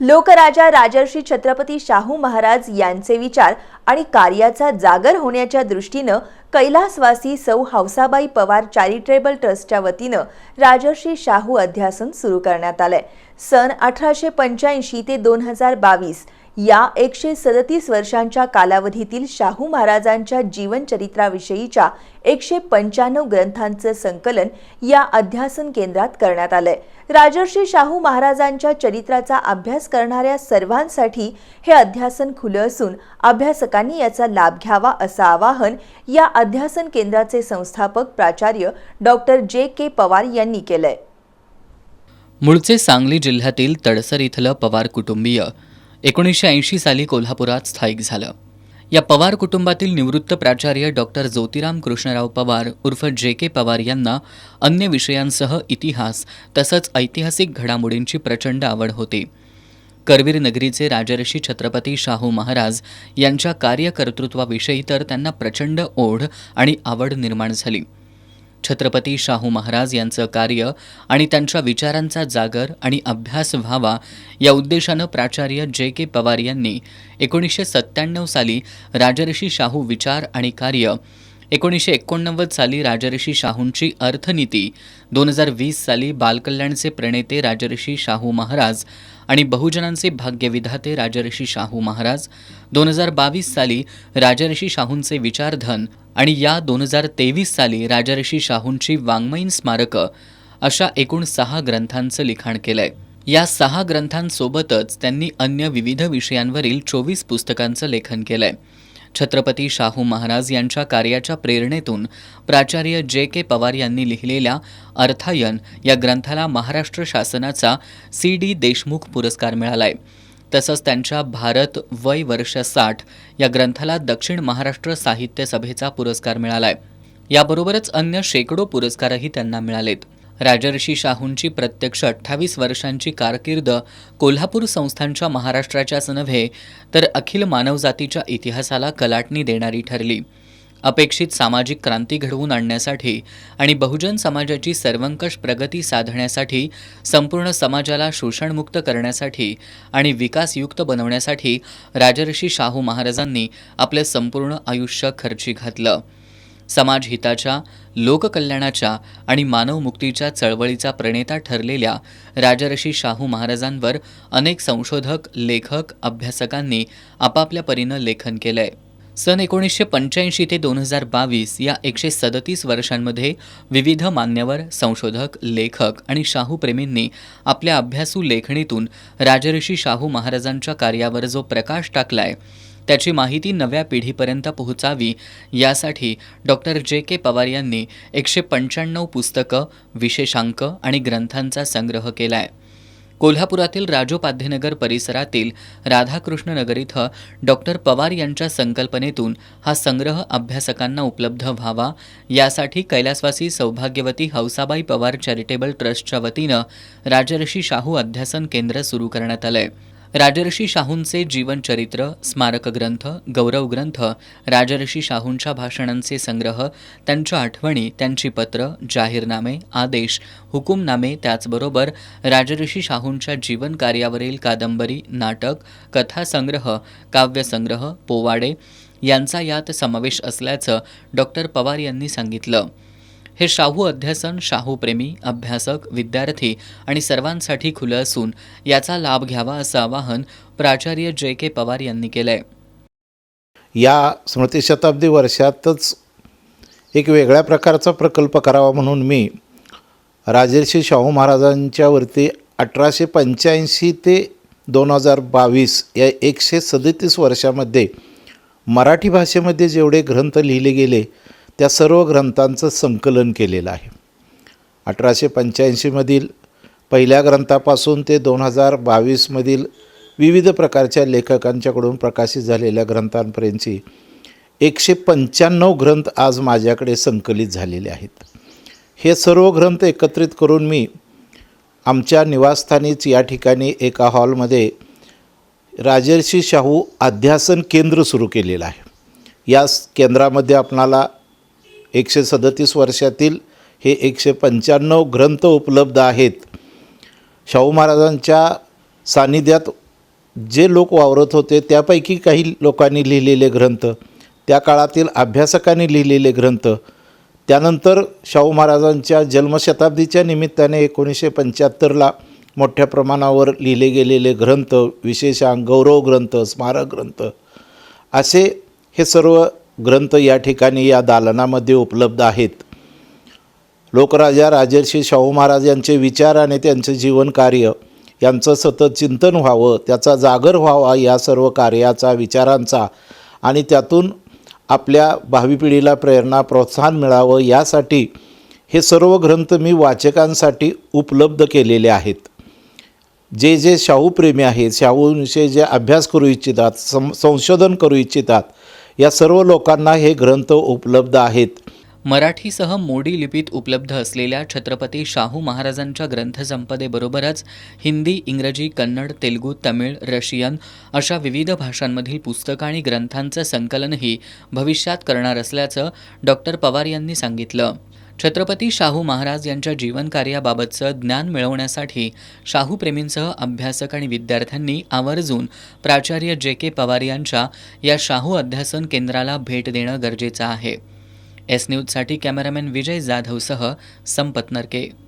लोकराजा राजर्षी छत्रपती शाहू महाराज यांचे विचार आणि कार्याचा जागर होण्याच्या दृष्टीनं कैलासवासी सौ हौसाबाई पवार चॅरिटेबल ट्रस्टच्या वतीनं राजर्षी शाहू अध्यासन सुरू करण्यात आलंय। सन 1885 ते 2022 या 137 वर्षांच्या कालावधीतील शाहू महाराजांच्या जीवनचरित्राविषयीच्या 195 ग्रंथांचं संकलन या अध्यासन केंद्रात करण्यात आलंय। राजर्षी शाहू महाराजांच्या चरित्राचा अभ्यास करणाऱ्या सर्वांसाठी हे अध्यासन खुलं असून अभ्यासकांनी याचा लाभ घ्यावा असं आवाहन या अध्यासन केंद्राचे संस्थापक प्राचार्य डॉक्टर जे.के. पवार यांनी केलंय। मूळचे सांगली जिल्ह्यातील तडसर इथलं पवार कुटुंबीय 1980 साली कोल्हापुरात स्थायिक झालं। या पवार कुटुंबातील निवृत्त प्राचार्य डॉक्टर ज्योतिराम कृष्णराव पवार उर्फ जे.के. पवार यांना अन्य विषयांसह इतिहास तसंच ऐतिहासिक घडामोडींची प्रचंड आवड होती। करवीर नगरीचे राजर्षी छत्रपती शाहू महाराज यांच्या कार्यकर्तृत्वाविषयी तर त्यांना प्रचंड ओढ आणि आवड निर्माण झाली। छत्रपती शाहू महाराज यांचं कार्य आणि त्यांच्या विचारांचा जागर आणि अभ्यास व्हावा या उद्देशानं प्राचार्य जे.के. पवार यांनी 1997 साली राजर्षी शाहू विचार आणि कार्य, 1989 साली राजर्षी शाहूंची अर्थनीती, 2020 साली बालकल्याणचे प्रणेते राजर्षी शाहू महाराज आणि बहुजनांचे भाग्यविधाते राजर्षी शाहू महाराज, 2022 साली राजर्षी शाहूंचे विचारधन आणि या 2023 साली राजर्षी शाहूंची वाङ्मयीन स्मारकं अशा एकूण 6 ग्रंथांचं लिखाण केलंय। या 6 ग्रंथांसोबतच त्यांनी अन्य विविध विषयांवरील 24 पुस्तकांचं लेखन केलंय। छत्रपती शाहू महाराज यांच्या कार्याच्या प्रेरणेतून प्राचार्य जे.के. पवार यांनी लिहिलेल्या अर्थायन या ग्रंथाला महाराष्ट्र शासनाचा C.D. देशमुख पुरस्कार मिळालाय। तसंच त्यांच्या भारत वय वर्ष 60 या ग्रंथाला दक्षिण महाराष्ट्र साहित्य सभेचा पुरस्कार मिळालाय। याबरोबरच अन्य शेकडो पुरस्कारही त्यांना मिळालेत। राजर्षी शाहूंची प्रत्यक्ष 28 वर्षांची कारकीर्द कोल्हापूर संस्थांच्या महाराष्ट्राच्याच नव्हे तर अखिल मानवजातीच्या इतिहासाला कलाटणी देणारी ठरली। अपेक्षित सामाजिक क्रांती घडवून आणण्यासाठी आणि बहुजन समाजाची सर्वंकष प्रगती साधण्यासाठी, संपूर्ण समाजाला शोषणमुक्त करण्यासाठी आणि विकासयुक्त बनवण्यासाठी राजर्षी शाहू महाराजांनी आपले संपूर्ण आयुष्य खर्ची घातलं। समाजहिताच्या, लोककल्याणाच्या आणि मानवमुक्तीच्या चळवळीचा प्रणेता ठरलेल्या राजर्षी शाहू महाराजांवर अनेक संशोधक, लेखक, अभ्यासकांनी आपापल्या परीनं लेखन केलंय। सन 1985 ते 2022 या 137 वर्षांमध्ये विविध मान्यवर, संशोधक, लेखक आणि शाहूप्रेमींनी आपल्या अभ्यासू लेखणीतून राजर्षी शाहू महाराजांच्या कार्यावर जो प्रकाश टाकलाय त्याची माहिती नव्या पिढीपर्यंत पोहोचावी यासाठी डॉक्टर जे.के. पवार यांनी 195 पुस्तकं, विशेषांक आणि ग्रंथांचा संग्रह केलाय। कोल्हापुरातील राजोपाध्यनगर परिसरातील राधाकृष्ण नगर इथं डॉक्टर पवार यांच्या संकल्पनेतून हा संग्रह अभ्यासकांना उपलब्ध व्हावा यासाठी कैलासवासी सौभाग्यवती हौसाबाई पवार चॅरिटेबल ट्रस्टच्या वतीनं राजर्षी शाहू अध्यासन केंद्र सुरू करण्यात आलंय। राजर्षी शाहूंचे जीवनचरित्र, स्मारक ग्रंथ, गौरव ग्रंथ, राजर्षी शाहूंच्या भाषणांचे संग्रह, त्यांच्या आठवणी, त्यांची पत्र, जाहीरनामे, आदेश, हुकुमनामे, त्याचबरोबर राजर्षी शाहूंच्या जीवन कार्यावरील कादंबरी, नाटक, कथासंग्रह, काव्यसंग्रह, पोवाडे यांचा यात समावेश असल्याचं डॉक्टर पवार यांनी सांगितलं। हे शाहू अध्यासन शाहूप्रेमी, अभ्यासक, विद्यार्थी आणि सर्वांसाठी खुलं असून याचा लाभ घ्यावा असं आवाहन प्राचार्य जे.के. पवार यांनी केलंय। या स्मृतिशताब्दी वर्षातच एक वेगळ्या प्रकारचा प्रकल्प करावा म्हणून मी राजर्षी शाहू महाराजांच्या वरती 1885 ते 2022 या 137 वर्षामध्ये मराठी भाषेमध्ये जेवढे ग्रंथ लिहिले गेले त्या सर्व ग्रंथांचं संकलन केलेलं आहे। 1885 मधील पहिल्या ग्रंथापासून ते 2022 मधील विविध प्रकारच्या लेखकांच्याकडून प्रकाशित झालेल्या ग्रंथांपर्यंतची 195 ग्रंथ आज माझ्याकडे संकलित झालेले आहेत। हे सर्व ग्रंथ एकत्रित करून मी आमच्या निवासस्थानीच या ठिकाणी एका हॉलमध्ये राजर्षी शाहू अध्यासन केंद्र सुरू केलेलं आहे। या केंद्रामध्ये आपणाला 137 वर्षातील हे 195 ग्रंथ उपलब्ध आहेत। शाहू महाराजांच्या सानिध्यात जे लोक वावरत होते त्यापैकी काही लोकांनी लिहिलेले ग्रंथ, त्या काळातील अभ्यासकांनी लिहिलेले ग्रंथ, त्यानंतर शाहू महाराजांच्या जन्मशताब्दीच्या निमित्ताने 1975ला मोठ्या प्रमाणावर लिहिले गेलेले ग्रंथ, विशेषांक, गौरव ग्रंथ, स्मारक ग्रंथ, असे हे सर्व ग्रंथ या ठिकाणी या दालनामध्ये उपलब्ध आहेत. लोकराजा राजर्षी शाहू महाराज यांचे विचार आणि त्यांचे जीवनकार्य यांचं सतत चिंतन व्हावं, त्याचा जागर व्हावा, या सर्व कार्याचा, विचारांचा, आणि त्यातून आपल्या भावी पिढीला प्रेरणा, प्रोत्साहन मिळावं यासाठी हे सर्व ग्रंथ मी वाचकांसाठी उपलब्ध केलेले आहेत. जे जे शाहूप्रेमी आहेत, शाहूविषयी जे अभ्यास करू इच्छितात, संशोधन करू इच्छितात, या सर्व लोकांना हे ग्रंथ उपलब्ध आहेत. मराठीसह मोडी लिपीत उपलब्ध असलेल्या छत्रपती शाहू महाराजांच्या ग्रंथसंपदेबरोबरच हिंदी, इंग्रजी, कन्नड, तेलुगू, तमिळ, रशियन अशा विविध भाषांमधील पुस्तकं आणि ग्रंथांचं संकलनही भविष्यात करणार असल्याचं डॉक्टर पवार यांनी सांगितलं. छत्रपती शाहू महाराज यांच्या जीवनकार्याबाबतचं ज्ञान मिळवण्यासाठी शाहूप्रेमींसह अभ्यासक आणि विद्यार्थ्यांनी आवर्जून प्राचार्य जे.के. पवार यांच्या या शाहू अध्यासन केंद्राला भेट देणं गरजेचं आहे. एस न्यूजसाठी कॅमेरामॅन विजय जाधवसह संपत नरके.